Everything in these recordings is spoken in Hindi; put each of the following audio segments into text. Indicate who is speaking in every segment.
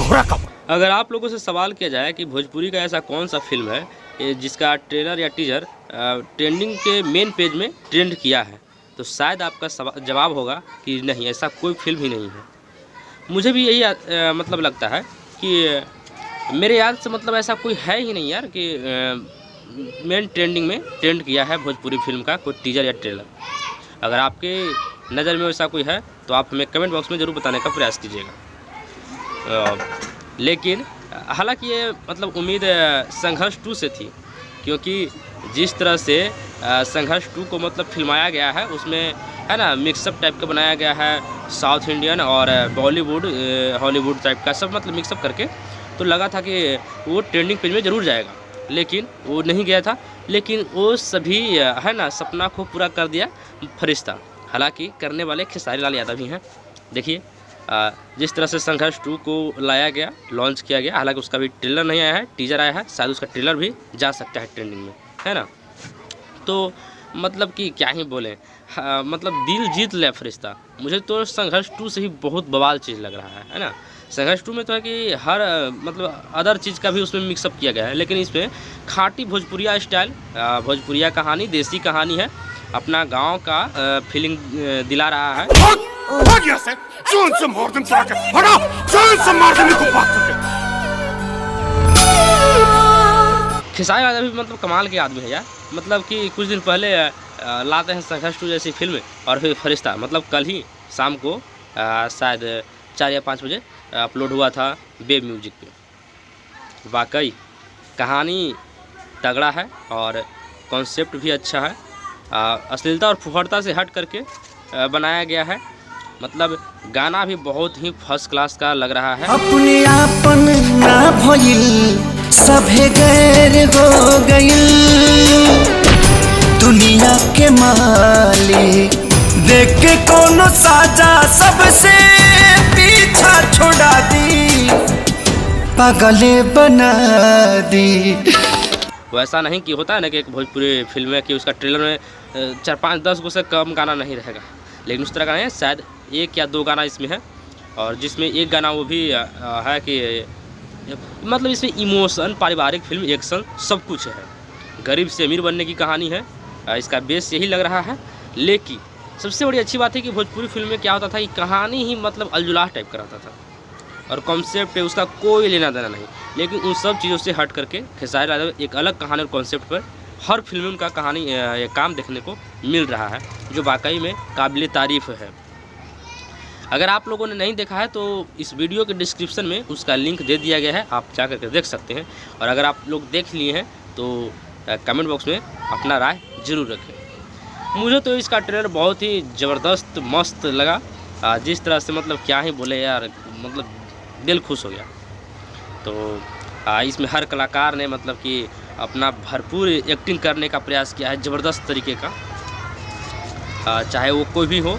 Speaker 1: दोहरा कब।
Speaker 2: अगर आप लोगों से सवाल किया जाए कि भोजपुरी का ऐसा कौन सा फिल्म है जिसका ट्रेलर या टीजर ट्रेंडिंग के मेन पेज में ट्रेंड किया है, तो शायद आपका जवाब होगा कि नहीं, ऐसा कोई फिल्म ही नहीं है। मुझे भी यही मतलब लगता है कि मेरे याद से मतलब ऐसा कोई है ही नहीं यार कि मेन ट्रेंडिंग में ट्रेंड किया है भोजपुरी फिल्म का कोई टीजर या ट्रेलर। अगर आपके नज़र में वैसा कोई है तो आप हमें कमेंट बॉक्स में ज़रूर बताने का प्रयास कीजिएगा। लेकिन हालांकि ये मतलब उम्मीद संघर्ष 2 से थी, क्योंकि जिस तरह से संघर्ष 2 को मतलब फिल्माया गया है उसमें है ना मिक्सअप टाइप का बनाया गया है, साउथ इंडियन और बॉलीवुड हॉलीवुड टाइप का सब मतलब मिक्सअप करके, तो लगा था कि वो ट्रेंडिंग पेज में ज़रूर जाएगा, लेकिन वो नहीं गया था। लेकिन वो सभी है ना सपना को पूरा कर दिया फरिश्ता। हालांकि करने वाले खेसारी लाल यादव ही हैं। देखिए जिस तरह से संघर्ष 2 को लाया गया, लॉन्च किया गया, हालांकि उसका भी ट्रेलर नहीं आया है, टीजर आया है, शायद उसका ट्रेलर भी जा सकता है ट्रेंडिंग में, है ना। तो मतलब कि क्या ही बोलें, मतलब दिल जीत ले फरिश्ता। मुझे तो संघर्ष 2 से ही बहुत बवाल चीज़ लग रहा है ना। संघर्ष 2 में तो है कि हर मतलब अदर चीज़ का भी उसमें मिक्सअप किया गया है, लेकिन इसमें खाटी भोजपुरिया स्टाइल, भोजपुरिया कहानी, देसी कहानी है, अपना गांव का फीलिंग दिला रहा है। खेसारी यादव भी मतलब कमाल के आदमी है यार। मतलब कि कुछ दिन पहले लाते हैं संघर्ष 2 जैसी फिल्म और फिर फरिश्ता, मतलब कल ही शाम को शायद 4 या 5 बजे अपलोड हुआ था वेब म्यूजिक पे। वाकई कहानी तगड़ा है और कॉन्सेप्ट भी अच्छा है, अश्लीलता और फुहड़ता से हट करके बनाया गया है। मतलब गाना भी बहुत ही फर्स्ट क्लास का लग रहा है।
Speaker 3: अपने आपन ना भइल सभे गैर हो गइल, दुनिया के मालिक देख के कोनो साजा सबसे पीछा छोड़ा दी, पागले बना दी।
Speaker 2: वैसा नहीं कि होता है ना कि एक भोजपुरी फिल्म है कि उसका ट्रेलर में 4, 5, 10 गो से कम गाना नहीं रहेगा, लेकिन उस तरह का नहीं है। शायद 1 या 2 गाना इसमें है, और जिसमें एक गाना वो भी है कि मतलब इसमें इमोशन, पारिवारिक फिल्म, एक्शन सब कुछ है। गरीब से अमीर बनने की कहानी है, इसका बेस यही लग रहा है। लेकिन सबसे बड़ी अच्छी बात है कि भोजपुरी फिल्म में क्या होता था कि कहानी ही मतलब अलजुलाह टाइप का रहता था, और कॉन्सेप्ट उसका कोई लेना देना नहीं। लेकिन उन सब चीज़ों से हट करके खेसारी यादव एक अलग कहानी और कॉन्सेप्ट पर हर फिल्म में उनका कहानी काम देखने को मिल रहा है, जो वाकई में काबिल तारीफ़ है। अगर आप लोगों ने नहीं देखा है तो इस वीडियो के डिस्क्रिप्शन में उसका लिंक दे दिया गया है, आप जा करके देख सकते हैं। और अगर आप लोग देख लिए हैं तो कमेंट बॉक्स में अपना राय ज़रूर रखें। मुझे तो इसका ट्रेलर बहुत ही ज़बरदस्त मस्त लगा, जिस तरह से मतलब क्या ही बोले यार, मतलब दिल खुश हो गया। तो इसमें हर कलाकार ने मतलब कि अपना भरपूर एक्टिंग करने का प्रयास किया है, ज़बरदस्त तरीके का, चाहे वो कोई भी हो,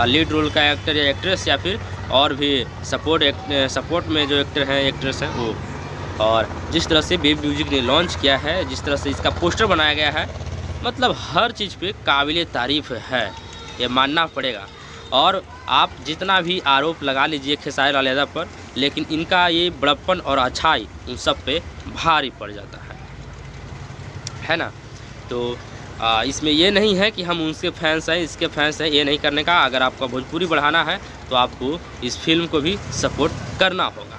Speaker 2: लीड रोल का एक्टर या एक्ट्रेस, या फिर और भी सपोर्ट में जो एक्टर हैं एक्ट्रेस हैं वो। और जिस तरह से वेब म्यूजिक ने लॉन्च किया है, जिस तरह से इसका पोस्टर बनाया गया है, मतलब हर चीज़ पे काबिल तारीफ़ है, ये मानना पड़ेगा। और आप जितना भी आरोप लगा लीजिए खेसारी लाल यादव पर, लेकिन इनका ये बड़प्पन और अच्छाई उन सब पे भारी पड़ जाता है ना। तो इसमें ये नहीं है कि हम उनके फैंस हैं, इसके फैंस हैं, ये नहीं करने का। अगर आपका भोजपुरी बढ़ाना है तो आपको इस फिल्म को भी सपोर्ट करना होगा,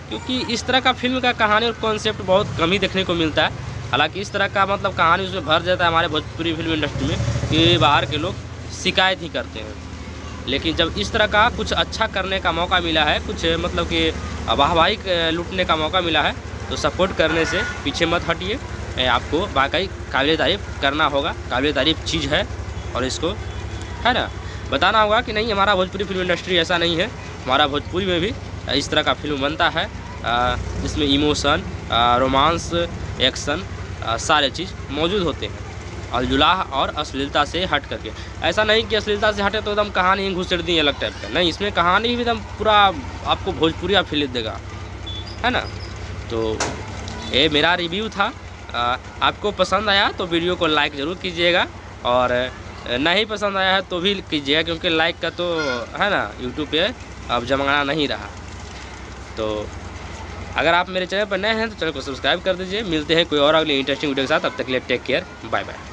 Speaker 2: क्योंकि इस तरह का फिल्म का कहानी और कॉन्सेप्ट बहुत कम ही देखने को मिलता है। हालांकि इस तरह का मतलब कहानी उसमें भर जाता है हमारे भोजपुरी फिल्म इंडस्ट्री में कि बाहर के लोग शिकायत ही करते हैं। लेकिन जब इस तरह का कुछ अच्छा करने का मौका मिला है, कुछ मतलब कि वाहवाही लूटने का मौका मिला है, तो सपोर्ट करने से पीछे मत हटिए। आपको वाकई काबिल तारीफ़ करना होगा, काबिल तारीफ़ चीज़ है, और इसको है ना बताना होगा कि नहीं, हमारा भोजपुरी फिल्म इंडस्ट्री ऐसा नहीं है। हमारा भोजपुरी में भी इस तरह का फिल्म बनता है, जिसमें इमोशन, रोमांस, एक्शन सारे चीज़ मौजूद होते हैं, अलजुलाह और अश्लीलता से हट करके। ऐसा नहीं कि अश्लीलता से हटे तो एकदम कहानी ही घुसेड़ दी अलग टाइप का, नहीं, इसमें कहानी भी एकदम पूरा आपको भोजपुरी फील देगा, है ना। तो ये मेरा रिव्यू था। आपको पसंद आया तो वीडियो को लाइक ज़रूर कीजिएगा, और नहीं पसंद आया है तो भी कीजिएगा, क्योंकि लाइक का तो है ना यूट्यूब पे अब जमाना नहीं रहा। तो अगर आप मेरे चैनल पर नए हैं तो चैनल को सब्सक्राइब कर दीजिए। मिलते हैं कोई और अगली इंटरेस्टिंग वीडियो के साथ, तब तक के लिए टेक केयर, बाय बाय।